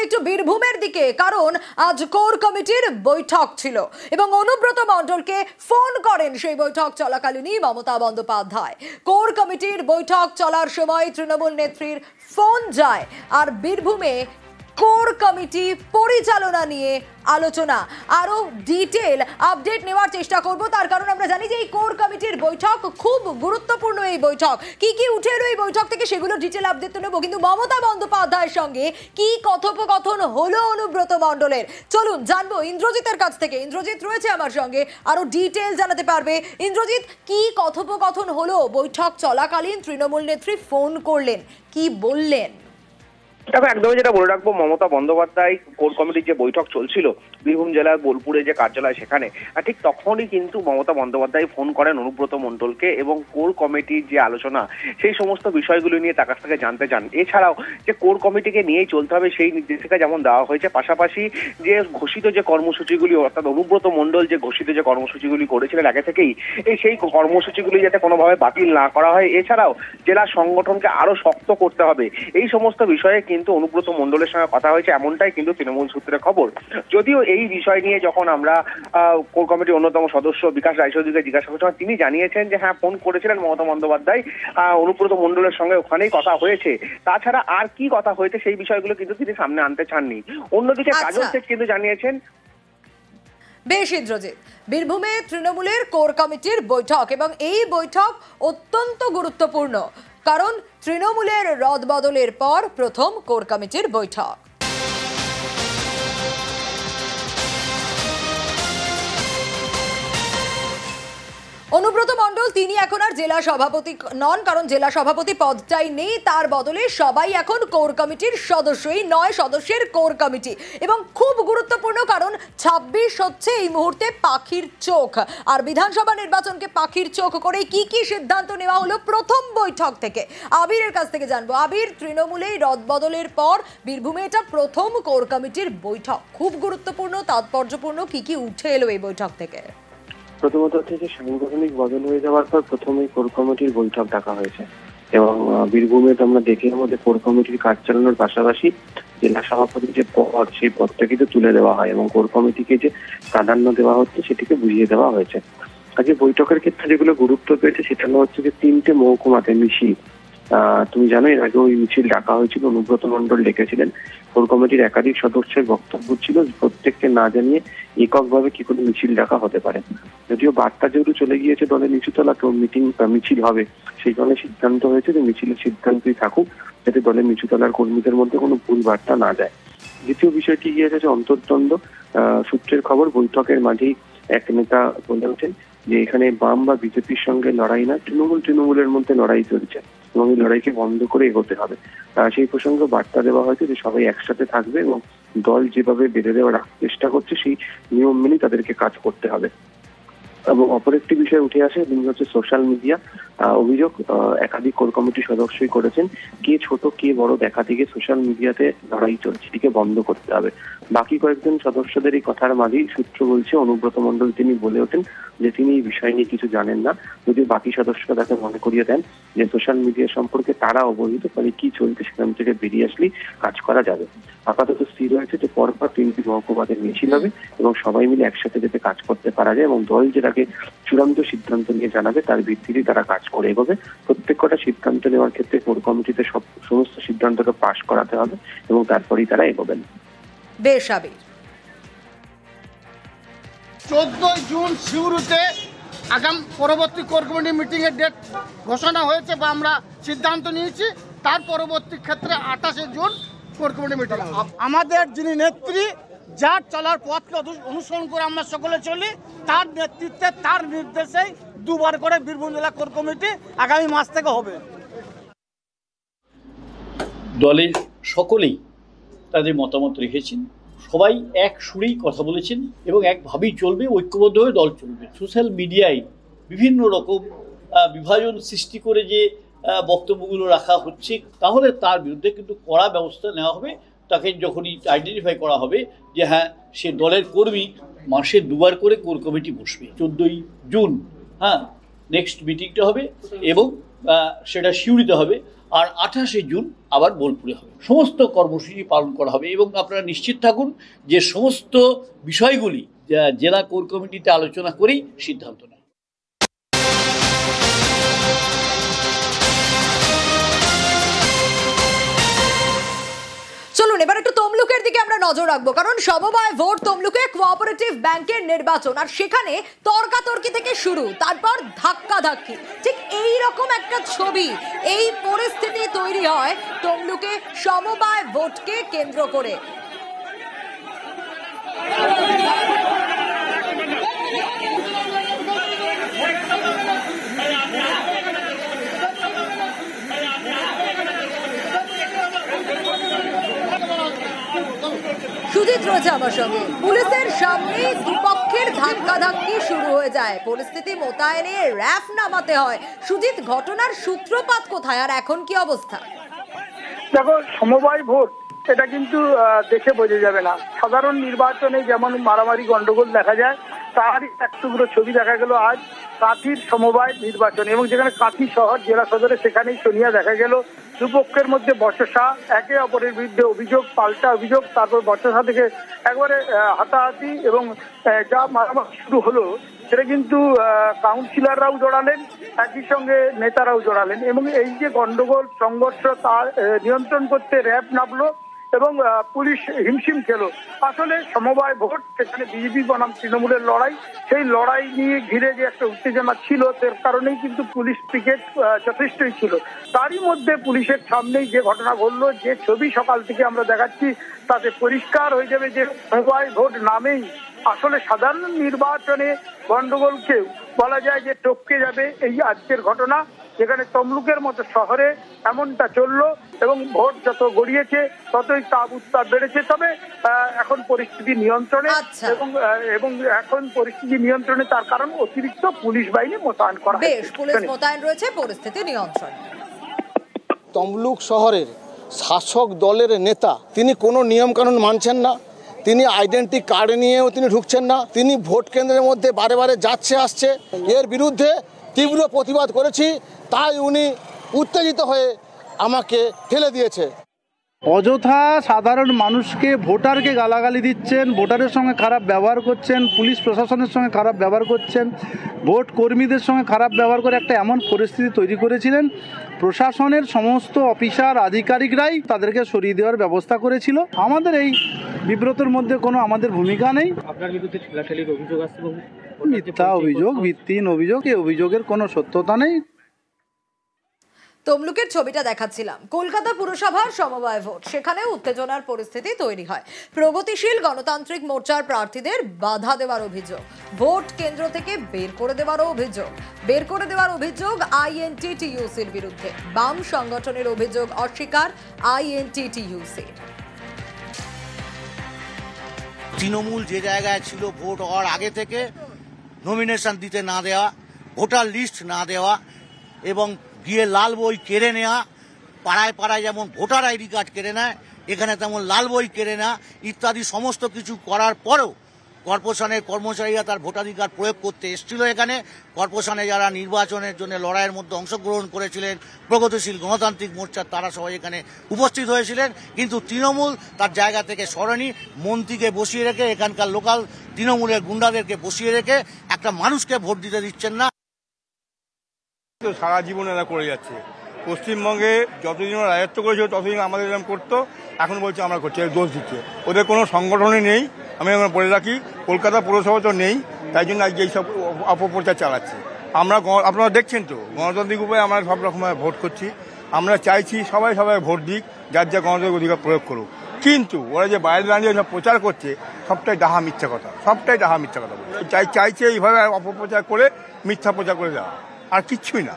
একটু বীরভূমের দিকে, কারণ আজ কোর কমিটির বৈঠক ছিল এবং অনুব্রত মণ্ডলকে ফোন করেন সেই বৈঠক চলাকালীনই মমতা বন্দ্যোপাধ্যায়। কোর কমিটির বৈঠক চলার সময় তৃণমূল নেত্রীর ফোন যায় আর বীরভূমে কোর কমিটি পরিচালনা নিয়ে আলোচনা। আরো ডিটেল আপডেট নেওয়ার চেষ্টা করব, তার কারণ আমরা জানি যে এই কোর কমিটির বৈঠক খুব গুরুত্বপূর্ণ। এই বৈঠক কি উঠে এলো এই বৈঠক থেকে সেগুলো ডিটেল আপডেট তো নেবো, কিন্তু মমতা বন্দ্যোপাধ্যায়ের সঙ্গে কি কথোপকথন হলো অনুব্রত মণ্ডলের, চলুন জানবো ইন্দ্রজিতের কাছ থেকে। ইন্দ্রজিৎ রয়েছে আমার সঙ্গে, আরো ডিটেল জানাতে পারবে। ইন্দ্রজিৎ, কি কথোপকথন হলো বৈঠক চলাকালীন? তৃণমূল নেত্রী ফোন করলেন, কি বললেন? তবে একদমই যেটা বলে রাখবো, মমতা বন্দ্যোপাধ্যায় কোর কমিটির যে বৈঠক চলছিল বীরভূম জেলার বোলপুরে যে কার্যালয় সেখানে, ঠিক তখনই কিন্তু মমতা বন্দ্যোপাধ্যায় ফোন করেন অনুব্রত মণ্ডলকে এবং কোর কমিটির যে আলোচনা সেই সমস্ত বিষয়গুলো নিয়ে তার কাছ থেকে জানতে চান। এছাড়াও যে কোর কমিটিকে নিয়েই চলতে হবে সেই নির্দেশিকা যেমন দেওয়া হয়েছে, পাশাপাশি যে ঘোষিত যে কর্মসূচিগুলি, অর্থাৎ অনুব্রত মণ্ডল যে ঘোষিত যে কর্মসূচিগুলি করেছিলেন আগে থেকেই, সেই কর্মসূচিগুলি যাতে কোনোভাবে বাতিল না করা হয়। এছাড়াও জেলা সংগঠনকে আরো শক্ত করতে হবে, এই সমস্ত বিষয়ে কিন্তু অনুব্রত মণ্ডলের সঙ্গে কথা হয়েছে, এমনটাই কিন্তু তৃণমূল সূত্রে খবর। যদিও এই বিষয় নিয়ে যখন আমরা কোর কমিটির অন্যতম সদস্য বিকাশ রায়চৌধুরীকে জিজ্ঞাসা করছিলাম, তিনি জানিয়েছেন যে হ্যাঁ, ফোন করেছিলেন মমতা বন্দ্যোপাধ্যায়, অনুব্রত মণ্ডলের সঙ্গে ওখানেই কথা হয়েছে। তাছাড়া আর কি কথা হয়েছে সেই বিষয়গুলো কিন্তু তিনি সামনে আনতে চাননি। অন্যদিকে কাজল শেখ কিন্তু জানিয়েছেন। বেশ ইন্দ্রজিৎ, বীরভূমে তৃণমূলের কোর কমিটির বৈঠক এবং এই বৈঠক অত্যন্ত গুরুত্বপূর্ণ, কারণ তৃণমূলের রদবদলের পর প্রথম কোর কমিটির বৈঠক। অনুব্রত মণ্ডল তিনি এখন আর জেলা সভাপতি নন, কারণ জেলা সভাপতি পদটাই নেই, তার বদলে সবাই এখন কোর কমিটির সদস্য, এই 9 সদস্যের কোর কমিটি। এবং খুব গুরুত্বপূর্ণ, কারণ 26 হচ্ছে এই মুহূর্তে পাখির চোখ, আর বিধানসভা নির্বাচনকে পাখির চোখ করে কি সিদ্ধান্ত নেওয়া হলো প্রথম বৈঠক থেকে। আবিরের কাছ থেকে জানবো। আবির, তৃণমূলের রদবদলের পর বীরভূমে এটা প্রথম কোর কমিটির বৈঠক, খুব গুরুত্বপূর্ণ, তাৎপর্যপূর্ণ, কি উঠে এলো এই বৈঠক থেকে? প্রথমত হচ্ছে যে সাংগঠনিক বদল হয়ে যাওয়ার পর প্রথমেই কোর কমিটির বৈঠক ডাকা হয়েছে এবং বীরভূমে তো আমরা দেখি আমাদের কোর কমিটির কাজ চালানোর পাশাপাশি জেলা সভাপতির যে পদ সেই পদটা কিন্তু তুলে দেওয়া হয় এবং কোর কমিটিকে যে প্রাধান্য দেওয়া হচ্ছে সেটিকে বুঝিয়ে দেওয়া হয়েছে। আজকে বৈঠকের ক্ষেত্রে যেগুলো গুরুত্ব পেয়েছে সেটা হচ্ছে যে 3টে মহকুমাতে মিছিল, তুমি জানো এর আগে ওই মিছিল ডাকা হয়েছিল, অনুব্রত মণ্ডল ডেকেছিলেন। কোর কমিটির একাধিক সদস্যের বক্তব্য ছিল প্রত্যেককে না জানিয়ে এককভাবে কি করে মিছিল ডাকা হতে পারে। যদিও বার্তা যেহেতু চলে গিয়েছে দলের নিচুতলাতেও মিছিল হবে, সেই কারণে সিদ্ধান্ত হয়েছে যে মিছিলের সিদ্ধান্তই থাকুক, যাতে দলের নিচুতলার কর্মীদের মধ্যে কোনো ভুল বার্তা না যায়। দ্বিতীয় বিষয়টি গিয়েছে যে অন্তর্দ্বন্দ্ব। সূত্রের খবর, বৈঠকের মাঝেই এক নেতা বলে ওঠেন যে এখানে বাম বা বিজেপির সঙ্গে লড়াই না, তৃণমূলের মধ্যে লড়াই চলছে এবং এই লড়াইকে বন্ধ করে এগোতে হবে। সেই প্রসঙ্গে বার্তা দেওয়া হয়েছে যে সবাই একসাথে থাকবে এবং দল যেভাবে বেঁধে দেওয়ার চেষ্টা করছে সেই নিয়ম মেনে তাদেরকে কাজ করতে হবে। এবং অপর একটি বিষয় উঠে আসে, তিনি হচ্ছে সোশ্যাল মিডিয়া। অভিযোগ একাধিক কোর কমিটির সদস্যই করেছেন, কে ছোট কে বড় দেখা থেকে সোশ্যাল মিডিয়াতে লড়াই চলছে, এটিকে বন্ধ করতে হবে। বাকি কয়েকজন সদস্যদের এই কথার মাঝেই সূত্র বলছে অনুব্রত মণ্ডল তিনি বলে ওঠেন যে তিনি এই বিষয় নিয়ে কিছু জানেন না, যদিও বাকি সদস্যরা তাকে মনে করিয়ে দেন যে সোশ্যাল মিডিয়া সম্পর্কে তারা অবহিত, ফলে কি চলছে সেখান থেকে বেরিয়ে আসলেই কাজ করা যাবে। আপাতত স্থির হয়েছে যে পরপর 3টি মহকুমাতে মিছিল হবে এবং সবাই মিলে একসাথে যাতে কাজ করতে পারা যায় এবং দল যেটাকে চূড়ান্ত সিদ্ধান্ত নিয়ে জানাবে তার ভিত্তিতে তারা কাজ করে এগোবে। প্রত্যেক কটা সিদ্ধান্ত নেওয়ার ক্ষেত্রে কোর কমিটিতে সমস্ত সিদ্ধান্তকে পাশ করাতে হবে এবং তারপরেই তারা এগোবেন। বেশ আবির, 14 জুন সিউড়িতে পরবর্তী কোর কমিটি মিটিং এর ডেট ঘোষণা হয়েছে বা আমরা সিদ্ধান্ত নিয়েছি, তার পরবর্তী ক্ষেত্রে 28 জুন কোর কমিটি মিটিং। আমাদের যিনি নেত্রী, যার চলার পথকে অনুসরণ করে আমরা সকলে চলি, তার নেতৃত্বে তার নির্দেশেই 2বার করে বীরভূম জেলা কোর কমিটি আগামী মাস থেকে হবে। দলের সকলেই তাদের মতামত রেখেছেন, সবাই এক সুরেই কথা বলেছেন এবং একভাবেই চলবে, ঐক্যবদ্ধ হয়ে দল চলবে। সোশ্যাল মিডিয়ায় বিভিন্ন রকম বিভাজন সৃষ্টি করে যে বক্তব্যগুলো রাখা হচ্ছে, তাহলে তার বিরুদ্ধে কিন্তু কড়া ব্যবস্থা নেওয়া হবে। তাকে যখনই আইডেন্টিফাই করা হবে যে হ্যাঁ সে দলের কর্মী, মাসে 2বার করে কোর কমিটি বসবে। 14 জুন নেক্সট মিটিংটা হবে এবং সেটা সিউড়িতে হবে। আর 28শে জুন আবার বোলপুরে হবে। সমস্ত কর্মসূচি পালন করা হবে এবং আপনারা নিশ্চিত থাকুন যে সমস্ত বিষয়গুলি জেলা কোর কমিটিতে আলোচনা করেই সিদ্ধান্ত নেয়। চলুন এবার একটু তমলুকের দিকে আমরা নজর রাখবো, কারণ সমবায় ভোট তমলুকে কোঅপারেটিভ ব্যাংকের নির্বাচন, আর সেখানে তর্কাতর্কি থেকে শুরু, তারপর ধাক্কাধাক্কি, ঠিক এই রকম একটা ছবি, এই পরিস্থিতি তৈরি হয় তমলুকে সমবায় ভোটকে কেন্দ্র করে। সুজিত রয়েছে আমার সঙ্গে। পুলিশের সামনে দুপক্ষের ধাক্কাধাক্কি শুরু হয়ে যায়, পরিস্থিতি মোতায়েনে র্যাফ নামাতে হয়। সুজিত, ঘটনার সূত্রপাত কোথায় আর এখন কি অবস্থা? দেখো, সমবায় ভোট এটা কিন্তু দেখে বোঝা যাবে না। সাধারণ নির্বাচনে যেমন মারামারি গন্ডগোল দেখা যায়, তারই এক টুকরো ছবি দেখা গেল আজ কাঁথির সমবায় নির্বাচন, এবং যেখানে কাঁথি শহর জেলা সদরে সেখানেই সোনিয়া দেখা গেল দুপক্ষের মধ্যে বচসা, একে অপরের বিরুদ্ধে অভিযোগ, পাল্টা অভিযোগ, তারপর বচসা থেকে একবারে হাতাহাতি, এবং যা মারামারি শুরু হলো সেটা কিন্তু কাউন্সিলররাও জড়ালেন, একই সঙ্গে নেতারাও জড়ালেন, এবং এই যে গন্ডগোল সংঘর্ষ তার নিয়ন্ত্রণ করতে র্যাব নামলো এবং পুলিশ হিমশিম খেলো। আসলে সমবায় ভোট, সেখানে বিজেপি বনাম তৃণমূলের লড়াই, সেই লড়াই নিয়ে ঘিরে যে একটা উত্তেজনা ছিল, তার কারণেই কিন্তু পুলিশ পিকেট যথেষ্টই ছিল। তারই মধ্যে পুলিশের সামনেই যে ঘটনা ঘটলো, যে ছবি সকাল থেকে আমরা দেখাচ্ছি, তাতে পরিষ্কার হয়ে যাবে যে সমবায় ভোট নামেই আসলে সাধারণ নির্বাচনে গন্ডগোলকেও বলা যায় যে টপকে যাবে এই আজকের ঘটনা, যেখানে তমলুকের মতো শহরে এমনটা চললো, এবং ভোট যত গড়িয়েছে ততই তাপ উত্তাপ বেড়েছে। তবে এখন পরিস্থিতি নিয়ন্ত্রণে, এবং এখন পরিস্থিতি নিয়ন্ত্রণে, তার কারণ অতিরিক্ত পুলিশ বাহিনী মোতায়েন করা হয়েছে। বেশ, পুলিশ মোতায়েন রয়েছে, পরিস্থিতি নিয়ন্ত্রণে। তমলুক শহরের শাসক দলের নেতা, তিনি কোনো নিয়ম কানুন মানছেন না, তিনি আইডেন্টি কার্ড নিয়েও তিনি ঢুকছেন না, তিনি ভোট কেন্দ্রের মধ্যে বারে বারে যাচ্ছে আসছে। এর বিরুদ্ধে তীব্র প্রতিবাদ করেছি, তাই উনি উত্তেজিত হয়ে আমাকে ঠেলে দিয়েছে। অযথা সাধারণ মানুষকে, ভোটারকে গালাগালি দিচ্ছেন, ভোটারের সঙ্গে খারাপ ব্যবহার করছেন, পুলিশ প্রশাসনের সঙ্গে খারাপ ব্যবহার করছেন, ভোট কর্মীদের সঙ্গে খারাপ ব্যবহার করে একটা এমন পরিস্থিতি তৈরি করেছিলেন। প্রশাসনের সমস্ত অফিসার আধিকারিকরাই তাদেরকে সরিয়ে দেওয়ার ব্যবস্থা করেছিল। আমাদের এই বিব্রতর মধ্যে কোনো আমাদের ভূমিকা নেই। আপনার বিরুদ্ধে ঠেলাঠেলির অভিযোগ আসছে, মিথ্যা অভিযোগ, ভিত্তিহীন অভিযোগ, এই অভিযোগের কোনো সত্যতা নেই। তমলুকের ছবিটা দেখাচ্ছিলাম, কলকাতা পুরসভার সমবায় ভোট, সেখানে উত্তেজনার পরিস্থিতি তৈরি হয়। প্রগতিশীল গণতান্ত্রিক মোর্চার প্রার্থীদের বাধা দেওয়ার অভিযোগ, ভোট কেন্দ্র থেকে বের করে দেওয়ার অভিযোগ আইএনটিটিইউসির বিরুদ্ধে। বাম সংগঠনের অভিযোগ অস্বীকার আইএনটিটিইউসির। তৃণমূল যে জায়গায় ছিল ভোট হওয়ার আগে থেকে নমিনেশন দিতে না দেওয়া, ভোটার লিস্ট না দেওয়া, এবং গিয়ে লাল বই কেড়ে নেওয়া, পাড়ায় পাড়ায় যেমন ভোটার আইডি কার্ড কেড়ে নেয়, এখানে তেমন লাল বই কেড়ে নেওয়া ইত্যাদি সমস্ত কিছু করার পরেও কর্পোরেশনের কর্মচারীরা তার ভোটাধিকার প্রয়োগ করতে এসেছিল। এখানে কর্পোরেশনে যারা নির্বাচনের জন্য লড়াইয়ের মধ্যে অংশগ্রহণ করেছিলেন, প্রগতিশীল গণতান্ত্রিক মোর্চার, তারা সবাই এখানে উপস্থিত হয়েছিলেন, কিন্তু তৃণমূল তার জায়গা থেকে সরেনি। মন্ত্রীকে বসিয়ে রেখে, এখানকার লোকাল তৃণমূলের গুন্ডাদেরকে বসিয়ে রেখে একটা মানুষকে ভোট দিতে দিচ্ছেন না। সারা জীবন এরা করে যাচ্ছে। পশ্চিমবঙ্গে যতদিন ওরা রাজত্ব করেছিল ততদিন আমাদের এরকম করতো, এখন বলছে আমরা করছি, দোষ দিচ্ছে। ওদের কোনো সংগঠনই নেই, আমি এখন বলে রাখি, কলকাতা পুরসভা তো নেই, তাই জন্য আজকে এইসব অপপ্রচার চালাচ্ছে। আমরা, আপনারা দেখছেন তো, গণতান্ত্রিক উপায়ে আমরা সব রকম ভোট করছি। আমরা চাইছি সবাই ভোট দিক, যার যা গণতান্ত্রিক অধিকার প্রয়োগ করুক। কিন্তু ওরা যে বাইরে দাঁড়িয়ে সব প্রচার করছে, সবটাই ডাহা মিথ্যা কথা চাইছে এইভাবে অপপ্রচার করে মিথ্যা প্রচার করে দেওয়া, আর কিচ্ছুই না।